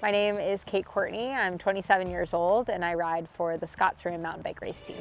My name is Kate Courtney. I'm 27 years old and I ride for the Scott-SRAM Mountain Bike Race team.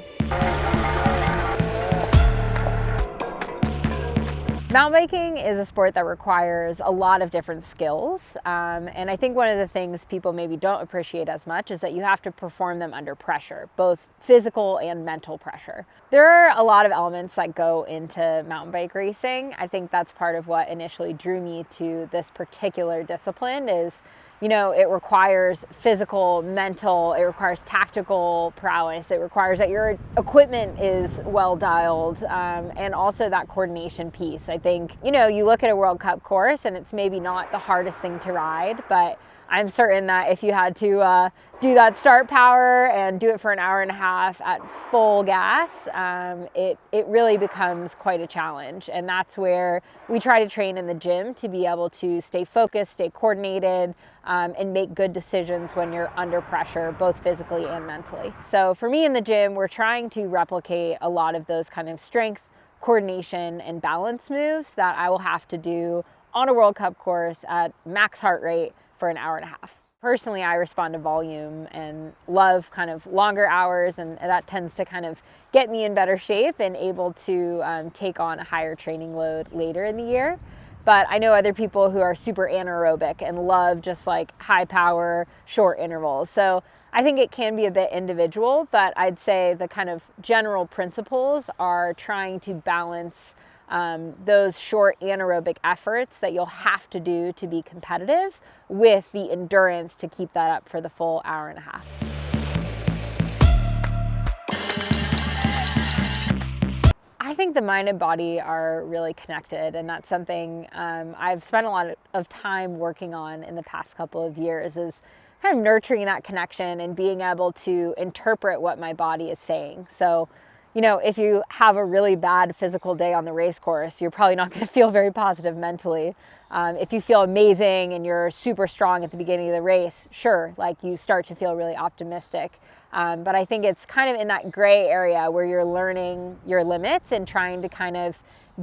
Mountain biking is a sport that requires a lot of different skills, and I think one of the things people maybe don't appreciate as much is that you have to perform them under pressure, both physical and mental pressure. There are a lot of elements that go into mountain bike racing. I think that's part of what initially drew me to this particular discipline is, it requires physical, mental, it requires tactical prowess, it requires that your equipment is well dialed, and also that coordination piece. I think, you look at a World Cup course and it's maybe not the hardest thing to ride, but I'm certain that if you had to do that start power and do it for an hour and a half at full gas, it really becomes quite a challenge. And that's where we try to train in the gym to be able to stay focused, stay coordinated, and make good decisions when you're under pressure, both physically and mentally. So for me in the gym, we're trying to replicate a lot of those kind of strength, coordination, and balance moves that I will have to do on a World Cup course at max heart rate for an hour and a half. Personally, I respond to volume and love kind of longer hours, and that tends to kind of get me in better shape and able to take on a higher training load later in the year. But I know other people who are super anaerobic and love just like high power, short intervals. So I think it can be a bit individual, but I'd say the kind of general principles are trying to balance those short anaerobic efforts that you'll have to do to be competitive with the endurance to keep that up for the full hour and a half. I think the mind and body are really connected, and that's something I've spent a lot of time working on in the past couple of years, is kind of nurturing that connection and being able to interpret what my body is saying. So, if you have a really bad physical day on the race course, you're probably not going to feel very positive mentally. If you feel amazing and you're super strong at the beginning of the race, sure, like you start to feel really optimistic. But I think it's kind of in that gray area where you're learning your limits and trying to kind of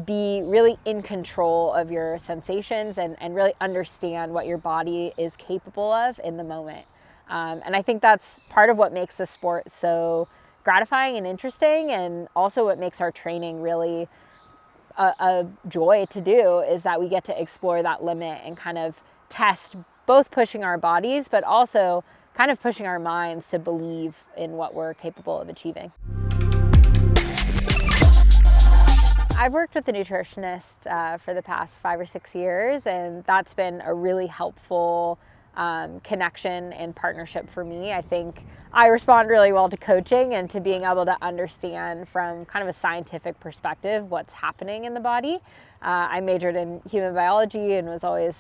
be really in control of your sensations and really understand what your body is capable of in the moment. And I think that's part of what makes the sport so gratifying and interesting, and also what makes our training really a joy to do, is that we get to explore that limit and kind of test both pushing our bodies but also kind of pushing our minds to believe in what we're capable of achieving. I've worked with a nutritionist for the past 5 or 6 years, and that's been a really helpful connection and partnership for me. I think I respond really well to coaching and to being able to understand from kind of a scientific perspective what's happening in the body. I majored in human biology and was always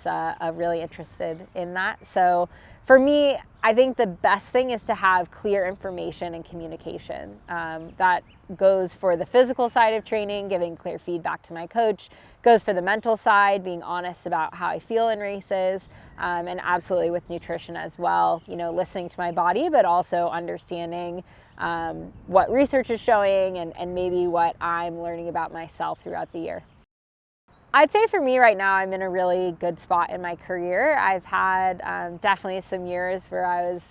really interested in that. So for me, I think the best thing is to have clear information and communication. That goes for the physical side of training, giving clear feedback to my coach, goes for the mental side, being honest about how I feel in races, and absolutely with nutrition as well, listening to my body, but also understanding what research is showing and maybe what I'm learning about myself throughout the year. I'd say for me right now, I'm in a really good spot in my career. I've had definitely some years where I was,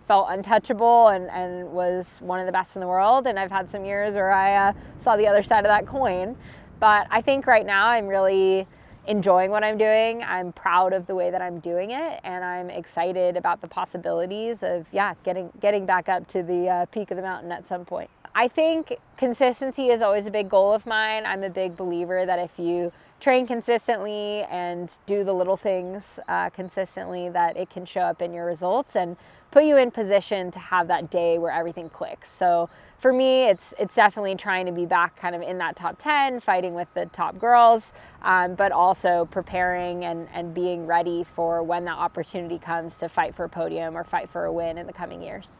felt untouchable and was one of the best in the world. And I've had some years where I saw the other side of that coin. But I think right now I'm really enjoying what I'm doing. I'm proud of the way that I'm doing it. And I'm excited about the possibilities of, getting back up to the peak of the mountain at some point. I think consistency is always a big goal of mine. I'm a big believer that if you train consistently and do the little things consistently, that it can show up in your results and put you in position to have that day where everything clicks. So for me, it's definitely trying to be back kind of in that top 10, fighting with the top girls, but also preparing and being ready for when that opportunity comes to fight for a podium or fight for a win in the coming years.